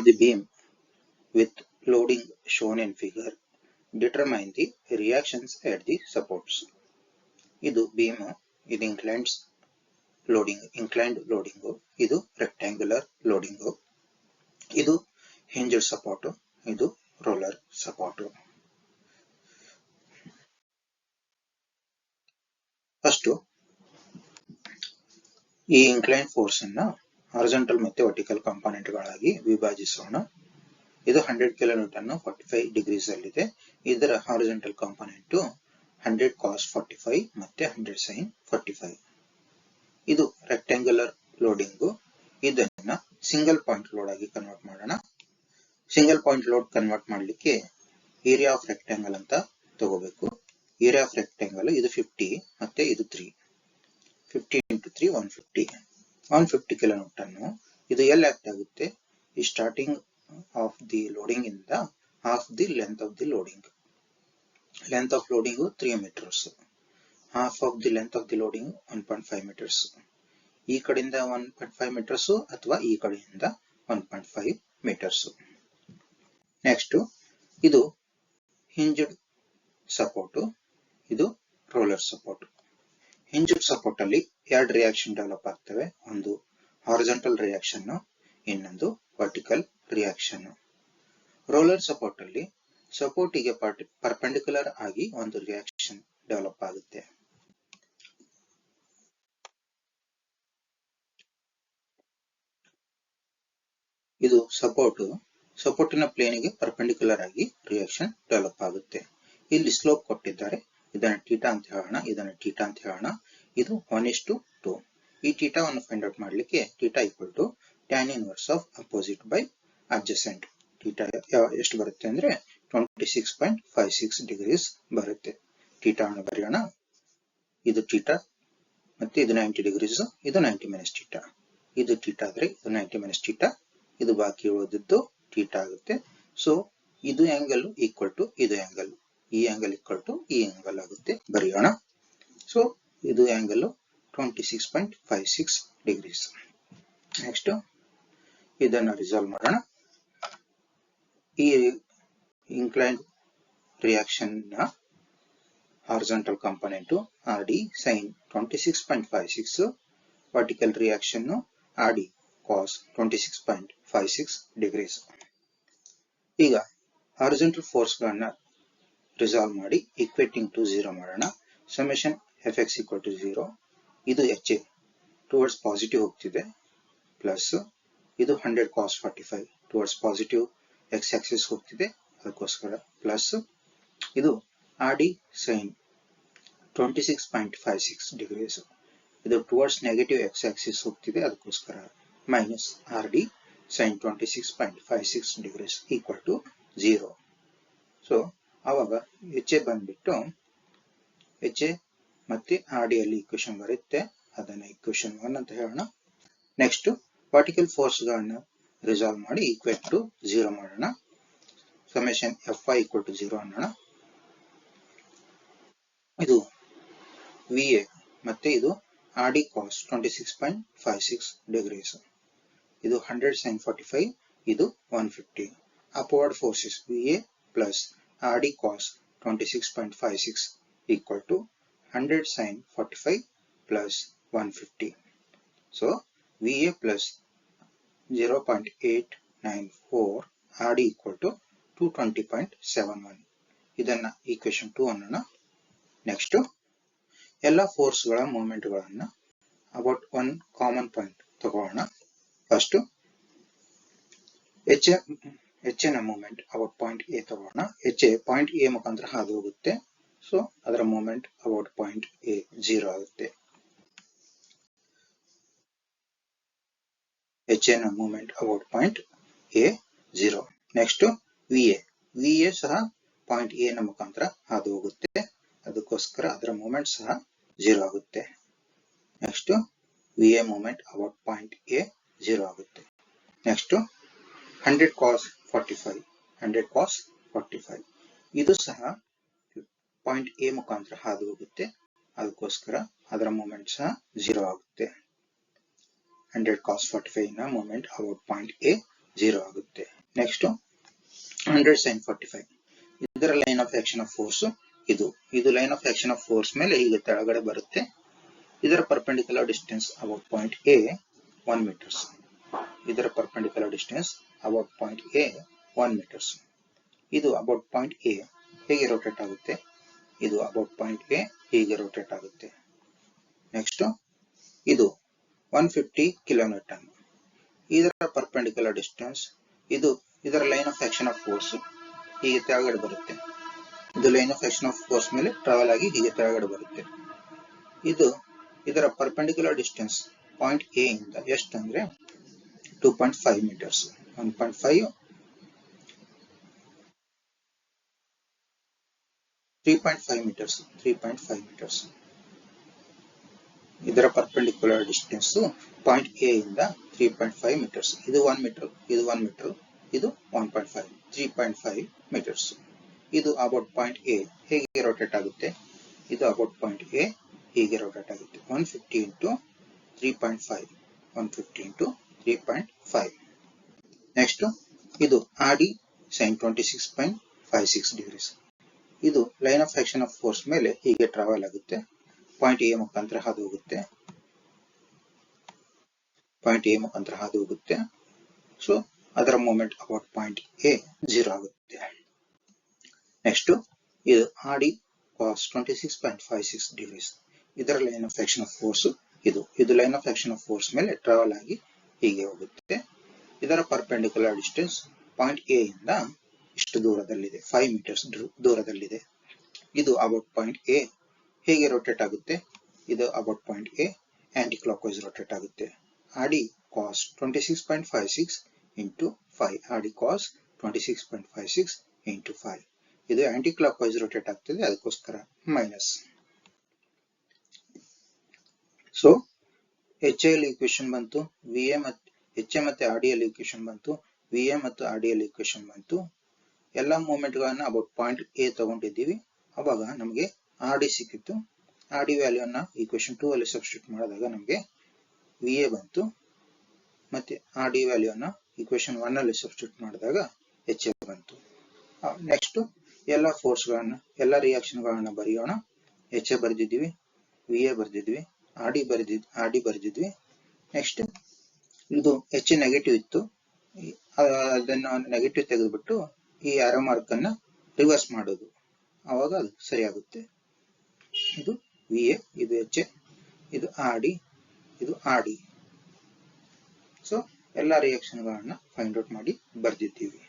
the beam with loading shown in figure, determine the reactions at the supports. ಇದು beam, ಇದು inclined loading, ಇದು rectangular loading, ಇದು hinged support, ಇದು roller support. First ಈ inclined force ಅನ್ನು horizontal ಮತ್ತು vertical component ಗಳಾಗಿ ವಿಭಜಿಸೋಣ. ಇದು 100 ಕಿಲೋನ್ಯೂಟನ್ 45 ಡಿಗ್ರೀಸ್ ಅಲ್ಲಿದೆ. ಇದರ ಹಾರಿಜಾಂಟಲ್ ಕಾಂಪೊನೆಂಟ್ 100 cos 45 ಮತ್ತೆ 100 sin 45. ಇದು ರೆಕ್ಟಾಂಗ್ಯುಲರ್ ಲೋಡಿಂಗ್. ಇದನ್ನ ಸಿಂಗಲ್ ಪಾಯಿಂಟ್ ಲೋಡ್ ಆಗಿ ಕನ್ವರ್ಟ್ ಮಾಡೋಣ. ಸಿಂಗಲ್ ಪಾಯಿಂಟ್ ಲೋಡ್ ಕನ್ವರ್ಟ್ ಮಾಡಲಿಕ್ಕೆ ಏರಿಯಾ ಆಫ್ ರೆಕ್ಟಾಂಗಲ್ ಅಂತ ತಗೋಬೇಕು. ಏರಿಯಾ ಆಫ್ ರೆಕ್ಟಾಂಗಲ್ ಇದು 50 ಮತ್ತೆ ಇದು 3. 50 into 3 150 ಕಿಲೋನ್ಯೂಟನ್. ಇದು ಎಲ್ಲಿ ಆಕ್ಟ್ ಆಗುತ್ತೆ? ಈ starting of the loading in the half the length of the loading. Length of loading 3 meters. Half of the length of the loading 1.5 meters. ಈ ಕಡೆಯಿಂದ 1.5 meters ಅಥವಾ ಈ ಕಡೆಯಿಂದ 1.5 meters. ನೆಕ್ಸ್ಟ್ ಇದು ಹಿಂಜ್ಡ್ ಸಪೋರ್ಟ್, ಇದು ರೋಲರ್ ಸಪೋರ್ಟ್. ಹಿಂಜ್ಡ್ ಸಪೋರ್ಟ್ ಅಲ್ಲಿ ಎರಡು reaction develop ಆಗ್ತವೆ. ಒಂದು ಹಾರಿಜಾಂಟಲ್ ರಿಯಾಕ್ಷನ್, ಇನ್ನೊಂದು ವರ್ಟಿಕಲ್ ರಿಯಾಕ್ಷನ್. ರೋಲರ್ ಸಪೋರ್ಟ್ ಅಲ್ಲಿ ಸಪೋರ್ಟಿಗೆ ಪರ್ಪೆಂಡಿಕ್ಯುಲರ್ ಆಗಿ ಒಂದು ರಿಯಾಕ್ಷನ್ ಡೆವಲಪ್ ಆಗುತ್ತೆ. ಇದು ಸಪೋರ್ಟಿನ ಪ್ಲೇನ್ಗೆ ಪರ್ಪೆಂಡಿಕ್ಯುಲರ್ ಆಗಿ ರಿಯಾಕ್ಷನ್ ಡೆವಲಪ್ ಆಗುತ್ತೆ. ಇಲ್ಲಿ ಸ್ಲೋಪ್ ಕೊಟ್ಟಿದ್ದಾರೆ. ಇದನ್ನ ಥೀಟಾ ಅಂತ ಹೇಳೋಣ, ಇದನ್ನ ಥೀಟಾ ಅಂತ ಹೇಳೋಣ. ಇದು 1:2. ಈ ಥೀಟಾವನ್ನು ಫೈಂಡ್ ಔಟ್ ಮಾಡಲಿಕ್ಕೆ theta equal to tan inverse of opposite by adjacent. ಥೀಟಾ ಎಷ್ಟು ಬರುತ್ತೆ ಅಂದ್ರೆ 26.56 ಡಿಗ್ರೀಸ್ ಬರುತ್ತೆ. ಥೀಟಾವನ್ನು ಬರೆಯೋಣ. ಇದು ಥೀಟಾ ಮತ್ತೆ ಇದು 90 ಡಿಗ್ರೀಸ್, ಇದು 90 ಮೈನಸ್ ಥೀಟಾ. ಇದು ಥೀಟಾ ಆದ್ರೆ ಇದು 90 ಮೈನಸ್ ಥೀಟಾ. ಇದು ಬಾಕಿ ಉಳಿದಿದ್ದು ಥೀಟಾ ಆಗುತ್ತೆ. ಸೊ ಇದು ಆಂಗಲ್ ಈಕ್ವಲ್ ಟು ಇದು ಆಂಗಲ್, ಈ ಆಂಗಲ್ ಈಕ್ವಲ್ ಟು ಈ ಆಂಗಲ್ ಆಗುತ್ತೆ. ಬರೆಯೋಣ. ಸೊ ಇದು ಆಂಗಲ್ 26.56 ಡಿಗ್ರೀಸ್. ನೆಕ್ಸ್ಟ್ ಇದನ್ನ ರಿಸಾಲ್ವ್ ಮಾಡೋಣ. ಈ ಇನ್ಕ್ಲೈನ್ಡ್ ರಿಯಾಕ್ಷನ್ ನ horizontal component RD sin 26.56, vertical reaction RD cos 26.56 degrees. ಈಗ ಹಾರಿಜಾಂಟಲ್ ಫೋರ್ಸ್ ಗಳನ್ನ ರಿಸಾಲ್ವ್ ಮಾಡಿ ಈಕ್ವೇಟಿಂಗ್ ಟು 0 ಮಾಡೋಣ. Summation Fx equal to 0. ಇದು HA ಟುವರ್ಡ್ಸ್ ಪಾಸಿಟಿವ್ ಹೋಗ್ತಿದೆ, ಪ್ಲಸ್ ಇದು 100 cos 45 towards positive x axis ಹೋಗ್ತಿದೆ, ಅದಕ್ಕೋಸ್ಕರ ಪ್ಲಸ್ ಇದು RD sin 26.56 ಡಿಗ್ರೀಸ್, ಇದು ಟುವರ್ಡ್ಸ್ ನೆಗೆಟಿವ್ x ಆಕ್ಸಿಸ್ ಹೋಗ್ತಿದೆ, ಅದಕ್ಕೋಸ್ಕರ minus RD sin 26.56 degrees equal to 0. So ಆವಾಗ HA ಬಂದ್ಬಿಟ್ಟು HA ಮತ್ತೆ RD ಅಲ್ಲಿ ಇಕ್ವೇಶನ್ ಬರುತ್ತೆ, ಅದನ್ನ ಇಕ್ವೇಶನ್ 1 ಅಂತ ಹೇಳೋಣ. ನೆಕ್ಸ್ಟ್ ವರ್ಟಿಕಲ್ ಫೋರ್ಸ್ ಗಳನ್ನ ರಿಸಾಲ್ವ್ ಮಾಡಿ ಈಕ್ವೇಟ್ ಟು 0 ಮಾಡೋಣ. ಸಮೇಷನ್ Fy equal to 0 ಅನ್ನೋಣ. ಇದು VA ಮತ್ತೆ ಇದು RD cos 26.56 ಡಿಗ್ರೀಸ್. ಇದು 100 sin 45, ಇದು 150. Upward forces VA plus RD cos 26.56 equal to 100 sin 45 plus 150. So VA plus 0.894 RD equal to 220.71. ಇದನ್ನ ಈಕ್ವೇಶನ್ 2 ಅನ್ನೋಣ. ನೆಕ್ಸ್ಟ್ ಎಲ್ಲ ಫೋರ್ಸ್ ಗಳ ಮೂವ್ಮೆಂಟ್ ಗಳನ್ನ ಅಬೌಟ್ ಒನ್ ಕಾಮನ್ ಪಾಯಿಂಟ್ ತಗೋಣ. ಫಸ್ಟ್ HA ನ ಮೂವ್ಮೆಂಟ್ ಅಬೌಟ್ ಪಾಯಿಂಟ್ A ತಗೋಣ. HA point A ಮುಖಾಂತರ ಹಾದು ಹೋಗುತ್ತೆ. ಸೊ ಅದರ ಮೂವ್ಮೆಂಟ್ ಅಬೌಟ್ ಪಾಯಿಂಟ್ A 0 ಆಗುತ್ತೆ. HA ನ movement about point A 0. Next VA ಸಹ ಪಾಯಿಂಟ್ A ನ ಮುಖಾಂತರ ಹಾದು ಹೋಗುತ್ತೆ, ಅದಕ್ಕೋಸ್ಕರ ಅದರ ಮೂವ್ಮೆಂಟ್ ಸಹ 0 ಆಗುತ್ತೆ. Next VA movement about point A 0 ಆಗುತ್ತೆ. ನೆಕ್ಸ್ಟ್ 100 cos 45 ಇದು ಸಹ ಪಾಯಿಂಟ್ A ಮುಖಾಂತರ ಹಾದು ಹೋಗುತ್ತೆ, ಅದಕ್ಕೋಸ್ಕರ ಅದರ ಮೂವ್ಮೆಂಟ್ ಸಹ 0 ಆಗುತ್ತೆ. 100 cos 45 ನ ಮೂವ್ಮೆಂಟ್ ಅಬೌಟ್ ಪಾಯಿಂಟ್ A 0 ಆಗುತ್ತೆ. ನೆಕ್ಸ್ಟ್ 100 sin 45, ಇದರ line of action of force ಇದು line of action of force ಮೇಲೆ ಈಗ ತೆಳಗಡೆ ಬರುತ್ತೆ. ಇದರ perpendicular distance about point A 1 metres. ಇದರ perpendicular distance about point A 1 metres. ಇದು ಅಬೌಟ್ ಪಾಯಿಂಟ್ ಎ ಹೇಗೆ ರೋಟೇಟ್ ಆಗುತ್ತೆ, ಇದು ಅಬೌಟ್ ಪಾಯಿಂಟ್ ಎ ಹೀಗೆ ರೋಟೇಟ್ ಆಗುತ್ತೆ. ನೆಕ್ಸ್ಟ್ ಇದು 150 ಕಿಲೋನ್ಯೂಟನ್. ಇದರ ಪರ್ಪೆಂಡಿಕ್ಯುಲರ್ ಡಿಸ್ಟೆನ್ಸ್ ಇದರ line of action of force ಹೀಗೆ ತೆಳಗಡೆ ಬರುತ್ತೆ. ಇದು line of action of force ಮೇಲೆ ಟ್ರಾವೆಲ್ ಆಗಿ ಹೀಗೆ ತೆಳಗಡೆ ಬರುತ್ತೆ. ಇದರ ಪರ್ಪೆಂಡಿಕ್ಯುಲರ್ ಡಿಸ್ಟೆನ್ಸ್ ಪಾಯಿಂಟ್ ಎ ಇಂದ ಎಷ್ಟಂದ್ರೆ 2.5 ಮೀಟರ್ಸ್. 1.5 3.5 ಮೀಟರ್ಸ್. 3.5 ಮೀಟರ್ಸ್. ಇದರ ಪರ್ಪೆಂಡಿಕ್ಯುಲರ್ ಡಿಸ್ಟೆನ್ಸ್ ಪಾಯಿಂಟ್ ಎ ಇಂದ 3.5 ಮೀಟರ್ಸ್. ಇದು 1 ಮೀಟರ್, ಇದು 1 ಮೀಟರ್, ಇದು 1.5, 3.5 ಮೀಟರ್ಸ್. ಇದು ಅಬೌಟ್ ಪಾಯಿಂಟ್ ಎ ಹೇಗೆ ರೋಟೇಟ್ ಆಗುತ್ತೆ, ಇದು ಅಬೌಟ್ ಪಾಯಿಂಟ್ ಎ ಹೀಗೆ ರೋಟೇಟ್ ಆಗುತ್ತೆ. 150 into 3.5, 150 into 3.5. ನೆಕ್ಸ್ಟ್ ಇದು RD sin 26.56 ಡಿಗ್ರೀಸ್. ಇದು line of action of force ಮೇಲೆ ಹೀಗೆ ಟ್ರಾವೆಲ್ ಆಗುತ್ತೆ. ಪಾಯಿಂಟ್ ಎ ಮುಖಾಂತರ ಹಾದು ಹೋಗುತ್ತೆ. ಪಾಯಿಂಟ್ ಎ ಮುಖಾಂತರ ಹಾದು ಹೋಗುತ್ತೆ. ಸೊ ಅದರ ಮೂಮೆಂಟ್ ಅಬೌಟ್ ಪಾಯಿಂಟ್ ಎ 0 ಆಗುತ್ತೆ. ನೆಕ್ಸ್ಟ್ ಇದು RD cos 26.56 ಡಿಗ್ರೀಸ್. ಇದರ line of action of force ಇದು line of action of force ಮೇಲೆ ಟ್ರಾವೆಲ್ ಆಗಿ ಹೀಗೆ ಹೋಗುತ್ತೆ. ಇದರ ಪರ್ಪೆಂಡಿಕ್ಯುಲರ್ ಡಿಸ್ಟೆನ್ಸ್ ಪಾಯಿಂಟ್ ಎ ಇಂದ ಇಷ್ಟು ದೂರದಲ್ಲಿದೆ, 5 ಮೀಟರ್ಸ್ ದೂರದಲ್ಲಿದೆ. ಇದು ಅಬೌಟ್ ಪಾಯಿಂಟ್ ಎ ಹೇಗೆ ರೋಟೇಟ್ ಆಗುತ್ತೆ, ಇದು about point A anticlockwise rotate ಆಗುತ್ತೆ. RD cos 26.56 into 5, RD cos 26.56 into 5. ಇದು ಆಂಟಿ ಕ್ಲಾಕ್ ವೈಸ್ ರೋಟೇಟ್ ಆಗ್ತದೆ, ಅದಕ್ಕೋಸ್ಕರ ಮೈನಸ್. ಸೊ HA ಈಕ್ವೇಶನ್ ಬಂತು, HA ಮತ್ತೆ RDL ಈಕ್ವೇಶನ್ ಬಂತು, VA ಮತ್ತು RDL ಈಕ್ವೇಶನ್ ಬಂತು. ಎಲ್ಲ ಮೂಮೆಂಟ್ ಗಳನ್ನ ಅಬೌಟ್ ಪಾಯಿಂಟ್ ಎ ತಗೊಂಡಿದ್ದೀವಿ. ಅವಾಗ ನಮಗೆ RD ಸಿಕ್ಕಿತ್ತು. RD ವ್ಯಾಲ್ಯೂನ ಈಕ್ವೇಶನ್ 2 ಅಲ್ಲಿ ಸಬ್ಸ್ಟಿಟ್ಯೂಟ್ ಮಾಡಿದಾಗ ನಮಗೆ VA ಬಂತು. ಮತ್ತೆ RD ವ್ಯಾಲ್ಯೂನ ಈಕ್ವೇಶನ್ 1 ಅಲ್ಲಿ ಸಬ್ಸ್ಟಿಟ್ಯೂಟ್ ಮಾಡಿದಾಗ HA ಬಂತು. ನೆಕ್ಸ್ಟ್ ಎಲ್ಲ ಫೋರ್ಸ್ ಗಳನ್ನ, ಎಲ್ಲ ರಿಯಾಕ್ಷನ್ ಗಳನ್ನ ಬರೆಯೋಣ. HA ಬರೆದಿದ್ವಿ, VA ಬರೆದಿದ್ವಿ, RD ಬರೆದಿದ್ವಿ. ನೆಕ್ಸ್ಟ್ ಇದು HA ನೆಗೆಟಿವ್ ಇತ್ತು, ಅದನ್ನು ನೆಗೆಟಿವ್ ತೆಗೆದುಬಿಟ್ಟು ಈ ಆರೋ ಮಾರ್ಕ್ ಅನ್ನ ರಿವರ್ಸ್ ಮಾಡೋದು, ಅವಾಗ ಅದು ಸರಿಯಾಗುತ್ತೆ. ಇದು VA, ಇದು HA, ಇದು RD, ಇದು RD. ಸೊ ಎಲ್ಲ ರಿಯಾಕ್ಷನ್ ಗಳನ್ನ ಫೈಂಡ್ ಔಟ್ ಮಾಡಿ ಬರ್ದಿದ್ದೀವಿ.